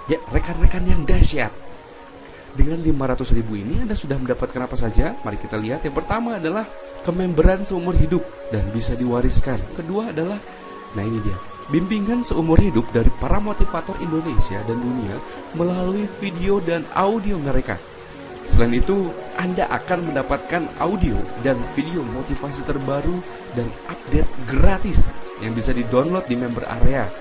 Ya, rekan-rekan yang dahsyat. Dengan 500.000 ini Anda sudah mendapatkan apa saja? Mari kita lihat. Yang pertama adalah kememberan seumur hidup dan bisa diwariskan. Kedua adalah, nah ini dia, bimbingan seumur hidup dari para motivator Indonesia dan dunia melalui video dan audio mereka. Selain itu, Anda akan mendapatkan audio dan video motivasi terbaru dan update gratis yang bisa di-download di member area.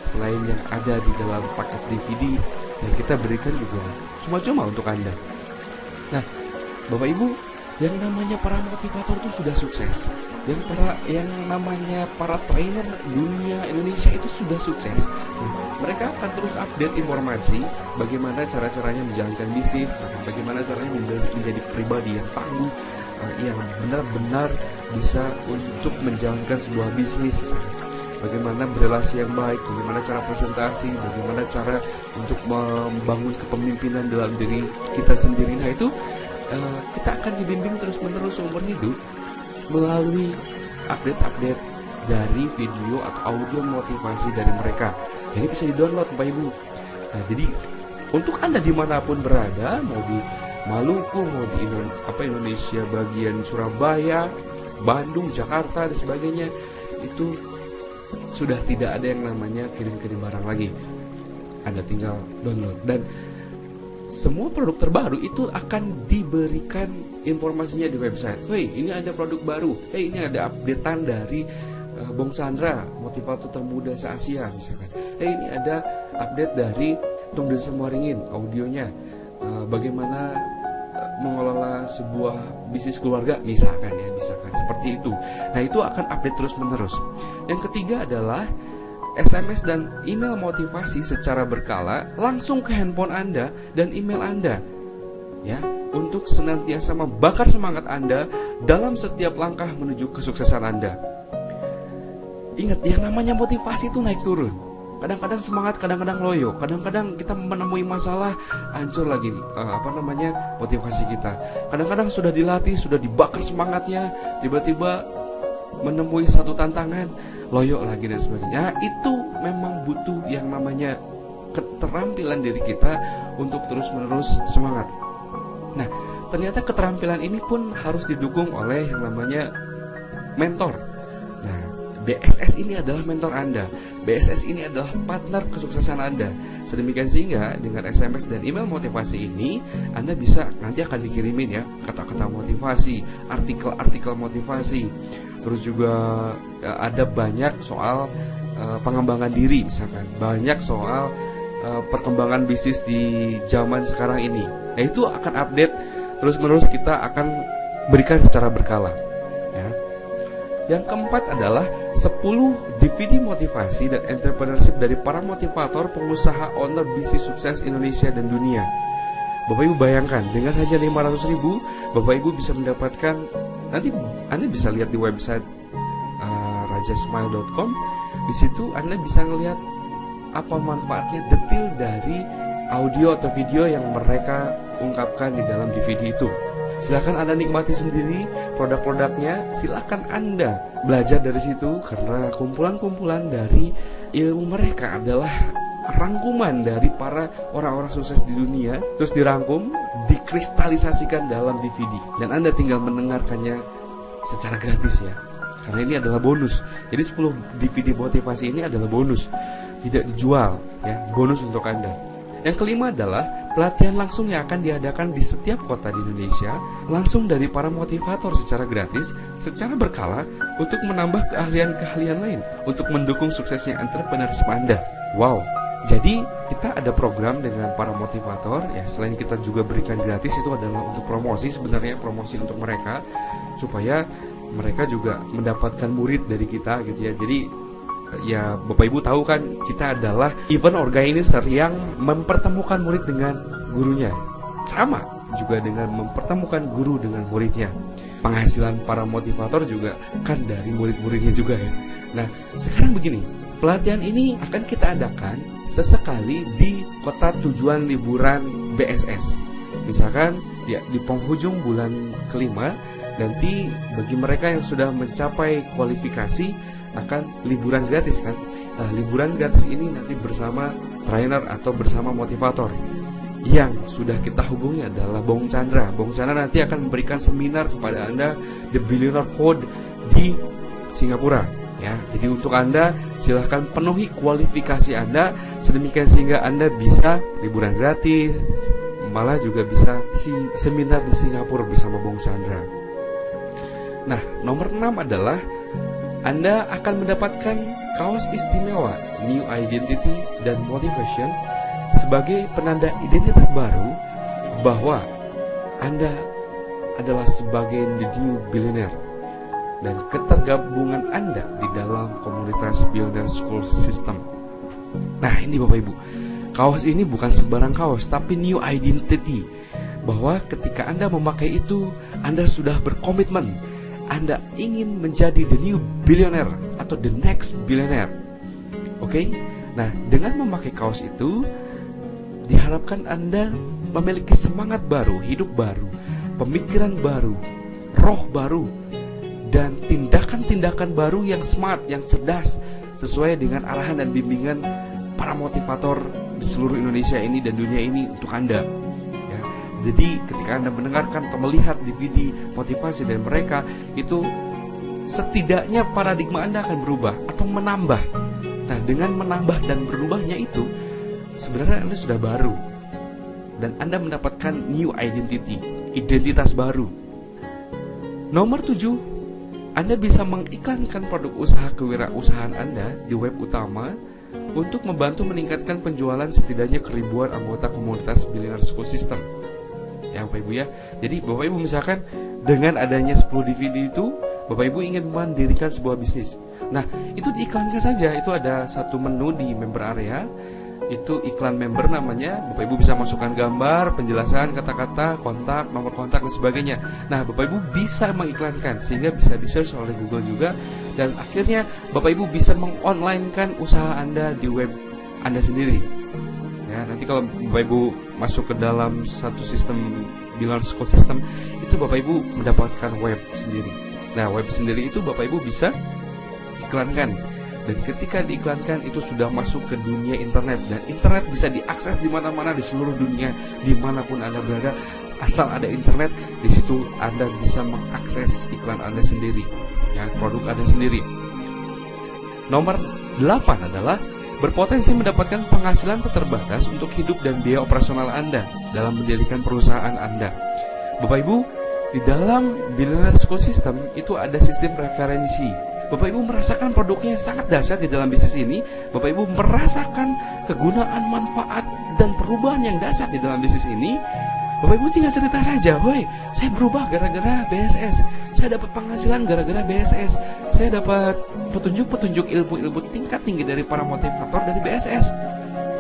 Selain yang ada di dalam paket DVD yang kita berikan juga cuma-cuma untuk Anda. Nah, Bapak Ibu, yang namanya para motivator itu sudah sukses. Yang namanya para trainer dunia Indonesia itu sudah sukses. Mereka akan terus update informasi bagaimana cara-caranya menjalankan bisnis, bagaimana caranya menjadi pribadi yang tangguh, yang benar-benar bisa untuk menjalankan sebuah bisnis. Bagaimana berrelasi yang baik, bagaimana cara presentasi, bagaimana cara untuk membangun kepemimpinan dalam diri kita sendiri. Nah itu kita akan dibimbing terus-menerus seumur hidup melalui update-update dari video atau audio motivasi dari mereka. Ini bisa di-download Bapak Ibu. Nah jadi untuk Anda dimanapun berada, mau di Maluku, mau di Indonesia bagian Surabaya, Bandung, Jakarta dan sebagainya, itu sudah tidak ada yang namanya kirim-kirim barang lagi. Anda tinggal download dan semua produk terbaru itu akan diberikan informasinya di website. Hey, ini ada produk baru. Hey, ini ada updatean dari Bung Chandra, motivator termuda se-Asia misalkan. Hey, ini ada update dari Tung Desa Muaringin, audionya. Bagaimana mengelola sebuah bisnis keluarga misalkan seperti itu. Nah itu akan update terus menerus. Yang ketiga adalah SMS dan email motivasi secara berkala langsung ke handphone Anda dan email Anda, ya, untuk senantiasa membakar semangat Anda dalam setiap langkah menuju kesuksesan Anda. Ingat, yang namanya motivasi itu naik turun. Kadang-kadang semangat, kadang-kadang loyo, kadang-kadang kita menemui masalah, hancur lagi motivasi kita. Kadang-kadang sudah dilatih, sudah dibakar semangatnya, tiba-tiba menemui satu tantangan, loyo lagi dan sebagainya. Itu memang butuh yang namanya keterampilan diri kita untuk terus-menerus semangat. Nah, ternyata keterampilan ini pun harus didukung oleh yang namanya mentor. BSS ini adalah mentor Anda. BSS ini adalah partner kesuksesan Anda. Sedemikian sehingga dengan SMS dan email motivasi ini Anda bisa, nanti akan dikirimin ya kata-kata motivasi, artikel-artikel motivasi. Terus juga ada banyak soal pengembangan diri misalkan, banyak soal perkembangan bisnis di zaman sekarang ini. Nah itu akan update terus-menerus, kita akan berikan secara berkala ya. Yang keempat adalah 10 DVD motivasi dan entrepreneurship dari para motivator, pengusaha, owner bisnis sukses Indonesia dan dunia. Bapak Ibu bayangkan, dengan hanya 500.000 Bapak Ibu bisa mendapatkan, nanti Anda bisa lihat di website rajasmile.com. Di situ Anda bisa ngelihat apa manfaatnya detail dari audio atau video yang mereka ungkapkan di dalam DVD itu. Silahkan Anda nikmati sendiri produk-produknya. Silahkan Anda belajar dari situ, karena kumpulan-kumpulan dari ilmu mereka adalah rangkuman dari para orang-orang sukses di dunia, terus dirangkum, dikristalisasikan dalam DVD, dan Anda tinggal mendengarkannya secara gratis ya, karena ini adalah bonus. Jadi 10 DVD motivasi ini adalah bonus, tidak dijual ya, bonus untuk Anda. Yang kelima adalah pelatihan langsung yang akan diadakan di setiap kota di Indonesia, langsung dari para motivator secara gratis, secara berkala, untuk menambah keahlian-keahlian lain, untuk mendukung suksesnya entrepreneurship Anda. Wow, jadi kita ada program dengan para motivator ya, selain kita juga berikan gratis, itu adalah untuk promosi, sebenarnya promosi untuk mereka, supaya mereka juga mendapatkan murid dari kita gitu ya. Jadi ya Bapak Ibu tahu kan, kita adalah event organizer yang mempertemukan murid dengan gurunya. Sama juga dengan mempertemukan guru dengan muridnya. Penghasilan para motivator juga kan dari murid-muridnya juga ya. Nah sekarang begini, pelatihan ini akan kita adakan sesekali di kota tujuan liburan BSS. Misalkan ya di penghujung bulan kelima, nanti bagi mereka yang sudah mencapai kualifikasi akan liburan gratis kan. Nah, liburan gratis ini nanti bersama trainer atau bersama motivator. Yang sudah kita hubungi adalah Bong Chandra. Bong Chandra nanti akan memberikan seminar kepada Anda The Billionaire Code di Singapura ya. Jadi untuk Anda silahkan penuhi kualifikasi Anda sedemikian sehingga Anda bisa liburan gratis, malah juga bisa seminar di Singapura bersama Bong Chandra. Nah, nomor 6 adalah Anda akan mendapatkan kaos istimewa New Identity dan Motivation sebagai penanda identitas baru bahwa Anda adalah sebagai the new billionaire dan ketergabungan Anda di dalam komunitas Billionaire School System. Nah, ini Bapak Ibu, kaos ini bukan sembarang kaos, tapi new identity, bahwa ketika Anda memakai itu, Anda sudah berkomitmen Anda ingin menjadi the new billionaire atau the next billionaire. Oke? Nah, dengan memakai kaos itu diharapkan Anda memiliki semangat baru, hidup baru, pemikiran baru, roh baru, dan tindakan-tindakan baru yang smart, yang cerdas, sesuai dengan arahan dan bimbingan para motivator di seluruh Indonesia ini dan dunia ini untuk Anda. Ya, jadi ketika Anda mendengarkan atau melihat DVD motivasi dari mereka, itu setidaknya paradigma Anda akan berubah atau menambah. Nah, dengan menambah dan berubahnya itu, sebenarnya Anda sudah baru dan Anda mendapatkan new identity, identitas baru. Nomor 7, Anda bisa mengiklankan produk usaha kewirausahaan Anda di web utama untuk membantu meningkatkan penjualan setidaknya ke ribuan anggota komunitas Billionaire School System. Ya Bapak Ibu ya. Jadi Bapak Ibu misalkan dengan adanya 10 DVD itu, Bapak Ibu ingin mendirikan sebuah bisnis. Nah, itu diiklankan saja. Itu ada satu menu di member area. Itu iklan member namanya. Bapak Ibu bisa masukkan gambar, penjelasan, kata-kata, kontak, nomor kontak dan sebagainya. Nah, Bapak Ibu bisa mengiklankan sehingga bisa di-search oleh Google juga, dan akhirnya Bapak Ibu bisa mengonlinekan usaha Anda di web Anda sendiri. Ya, nanti kalau Bapak Ibu masuk ke dalam satu sistem Billionaire School System, itu Bapak Ibu mendapatkan web sendiri. Nah, web sendiri itu Bapak Ibu bisa iklankan. Dan ketika diiklankan itu sudah masuk ke dunia internet, dan internet bisa diakses di mana-mana di seluruh dunia, dimanapun Anda berada, asal ada internet. Di situ Anda bisa mengakses iklan Anda sendiri, ya, produk Anda sendiri. Nomor 8 adalah berpotensi mendapatkan penghasilan tak terbatas untuk hidup dan biaya operasional Anda dalam mendirikan perusahaan Anda. Bapak Ibu, di dalam Billionaire School System itu ada sistem referensi. Bapak Ibu merasakan produknya yang sangat dahsyat di dalam bisnis ini. Bapak Ibu merasakan kegunaan, manfaat, dan perubahan yang dahsyat di dalam bisnis ini. Bapak Ibu tinggal cerita saja, "Woi, saya berubah gara-gara BSS. Saya dapat penghasilan gara-gara BSS. Saya dapat petunjuk-petunjuk ilmu-ilmu tingkat tinggi dari para motivator dari BSS."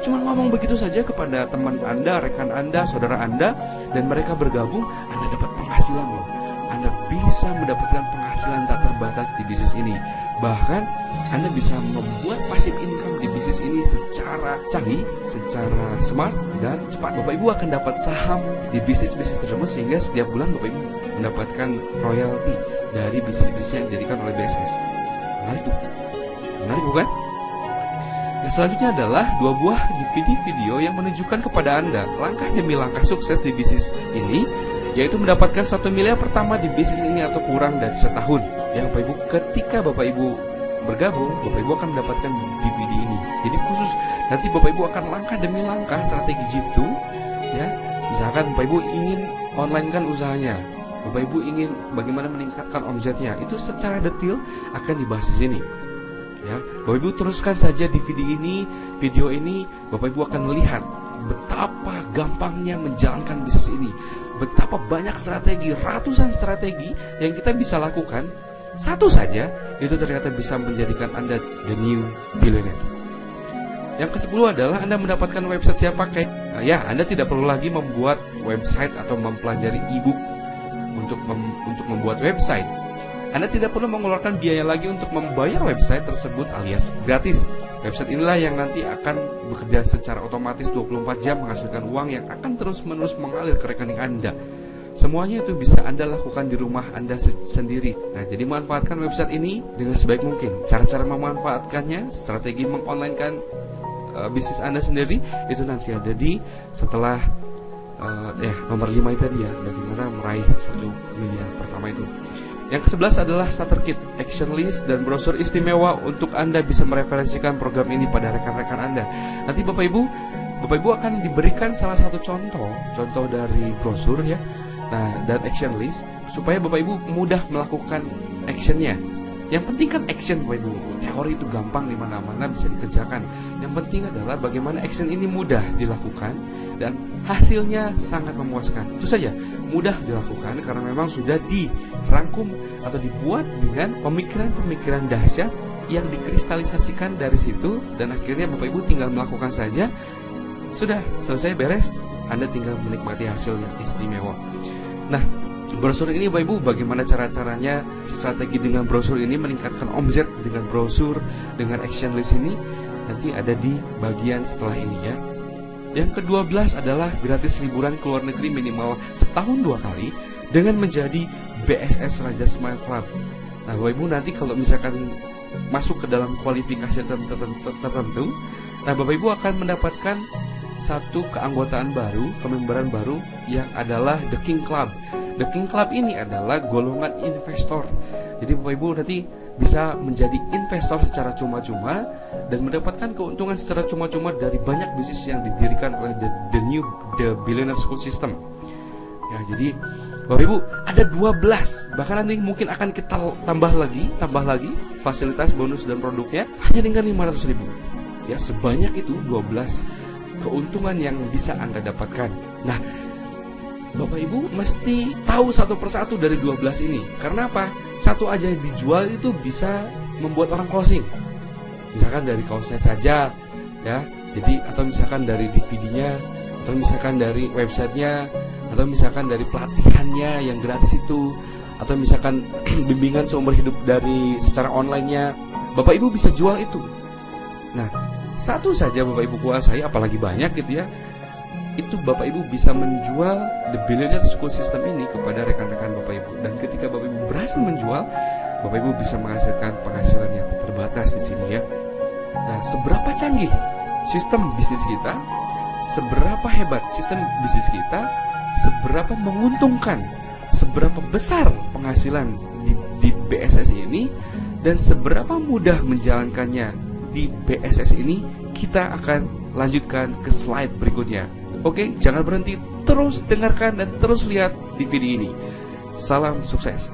Cuma ngomong begitu saja kepada teman Anda, rekan Anda, saudara Anda, dan mereka bergabung, Anda dapat penghasilan loh. Anda bisa mendapatkan penghasilan tak terbatas di bisnis ini. Bahkan Anda bisa membuat passive income di bisnis ini secara canggih, secara smart dan cepat. Bapak Ibu akan dapat saham di bisnis-bisnis tersebut, sehingga setiap bulan Bapak Ibu mendapatkan royalti dari bisnis-bisnis yang didirikan oleh BSS. Menarik tuh? Menarik bukan? Yang selanjutnya adalah 2 buah DVD video yang menunjukkan kepada Anda langkah demi langkah sukses di bisnis ini, yaitu mendapatkan 1 miliar pertama di bisnis ini atau kurang dari setahun. Ya Bapak Ibu, ketika Bapak Ibu bergabung, Bapak Ibu akan mendapatkan DVD ini. Jadi khusus nanti Bapak Ibu akan langkah demi langkah strategi jitu, ya. Misalkan Bapak Ibu ingin online-kan usahanya, Bapak Ibu ingin bagaimana meningkatkan omsetnya, itu secara detail akan dibahas di sini. Ya, Bapak Ibu teruskan saja DVD ini, video ini, Bapak Ibu akan melihat betapa gampangnya menjalankan bisnis ini, betapa banyak strategi, ratusan strategi yang kita bisa lakukan. Satu saja itu ternyata bisa menjadikan Anda the new billionaire. Yang ke-10 adalah Anda mendapatkan website siap pakai. Ya, Anda tidak perlu lagi membuat website atau mempelajari e-book untuk membuat website. Anda tidak perlu mengeluarkan biaya lagi untuk membayar website tersebut alias gratis. Website inilah yang nanti akan bekerja secara otomatis 24 jam menghasilkan uang yang akan terus-menerus mengalir ke rekening Anda. Semuanya itu bisa Anda lakukan di rumah Anda sendiri. Nah, jadi manfaatkan website ini dengan sebaik mungkin. Cara-cara memanfaatkannya, strategi mengonlinekan bisnis Anda sendiri, itu nanti ada di setelah nomor 5 itu tadi ya, bagaimana meraih 1 miliar pertama itu. Yang ke-11 adalah starter kit, action list, dan brosur istimewa untuk Anda bisa mereferensikan program ini pada rekan-rekan Anda. Nanti Bapak Ibu akan diberikan salah satu contoh dari brosur ya. Nah, dan action list supaya Bapak Ibu mudah melakukan actionnya. Yang penting kan action Bapak Ibu. Teori itu gampang di mana-mana bisa dikerjakan. Yang penting adalah bagaimana action ini mudah dilakukan dan hasilnya sangat memuaskan. Itu saja, mudah dilakukan karena memang sudah dirangkum atau dibuat dengan pemikiran-pemikiran dahsyat yang dikristalisasikan dari situ, dan akhirnya Bapak Ibu tinggal melakukan saja. Sudah selesai, beres. Anda tinggal menikmati hasil yang istimewa. Nah, brosur ini Bapak Ibu, bagaimana caranya strategi dengan brosur ini meningkatkan omset dengan brosur, dengan action list ini, nanti ada di bagian setelah ini ya. Yang ke-12 adalah gratis liburan ke luar negeri minimal setahun 2 kali dengan menjadi BSS Raja Smile Club. Nah Bapak Ibu, nanti kalau misalkan masuk ke dalam kualifikasi tertentu, nah Bapak Ibu akan mendapatkan satu keanggotaan baru, kememberan baru, yang adalah The King Club. The King Club ini adalah golongan investor. Jadi Bapak Ibu nanti bisa menjadi investor secara cuma-cuma dan mendapatkan keuntungan secara cuma-cuma dari banyak bisnis yang didirikan oleh The Billionaire School System. Ya, jadi Bapak Ibu ada 12, bahkan nanti mungkin akan kita tambah lagi fasilitas, bonus dan produknya hanya dengan 500.000. Ya, sebanyak itu 12 keuntungan yang bisa Anda dapatkan. Nah, Bapak Ibu mesti tahu satu persatu dari 12 ini. Karena apa? Satu aja dijual itu bisa membuat orang closing. Misalkan dari kaosnya saja, ya. Jadi atau misalkan dari DVD-nya, atau misalkan dari websitenya, atau misalkan dari pelatihannya yang gratis itu, atau misalkan bimbingan seumur hidup dari secara online-nya. Bapak Ibu bisa jual itu. Nah, satu saja Bapak Ibu kuasai, apalagi banyak gitu ya. Itu Bapak Ibu bisa menjual The Billionaire School System ini kepada rekan-rekan Bapak Ibu. Dan ketika Bapak Ibu berhasil menjual, Bapak Ibu bisa menghasilkan penghasilan yang terbatas di sini ya. Nah, seberapa canggih sistem bisnis kita, seberapa hebat sistem bisnis kita, seberapa menguntungkan, seberapa besar penghasilan di BSS ini, dan seberapa mudah menjalankannya di BSS ini, kita akan lanjutkan ke slide berikutnya. Oke, jangan berhenti, terus dengarkan dan terus lihat di video ini. Salam sukses.